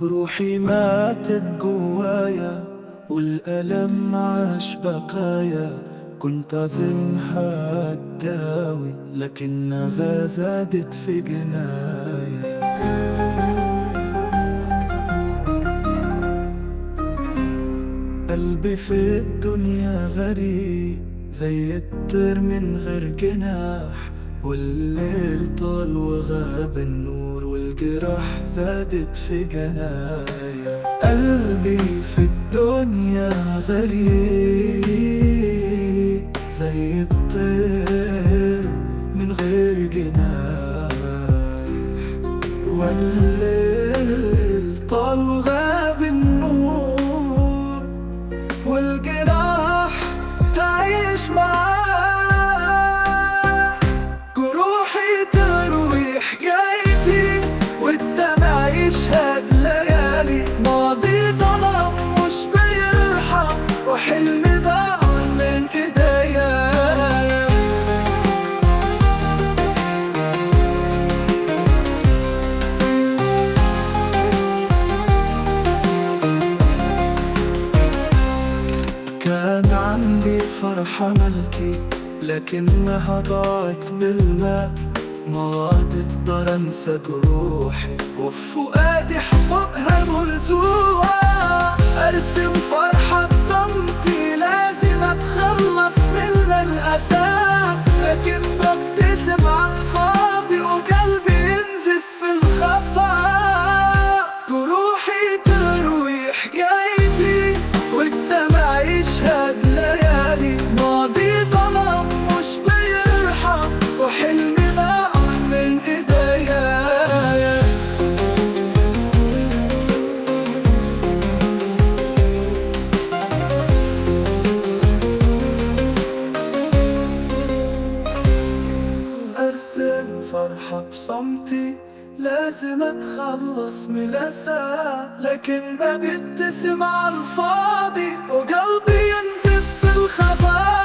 جروحي ماتت جوايا والألم عاش بقايا، كنت أزنها تداوي لكنها زادت في جنايا. قلبي في الدنيا غريب زي الطير من غير جناح، والليل طال وغاب النور والجراح زادت في جنايا. قلبي في الدنيا غريب زي الطير من غير جناح، والليل طال وغاب النور والجراح تعيش معاه. جروحي تروي حكايتي والدمع يشهد ليالي، ماضي ظلم مش بيرحم وحلمي ضاع من ايديا. كان عندي فرحة ملكي لكنها ضاعت بالماء، ما تقدر انسى جروحي وفؤادي حقوقها مرزوقة. ارسم فرحة بصمتي لازم اتخلص من الأسى، لكن ببتسم على الفاضي وقلبي ينزف في الخفاء. جروحي تروي حكايتي والدمع يشهد ليالي، ماضي ظلم مش بيرحم وحلمي ضاع من ايديا. ارسم فرحة بصمتي لازم اتخلص من الأسى، لكن ببتسم على الفاضي وقلبي ينزف في الخفاء.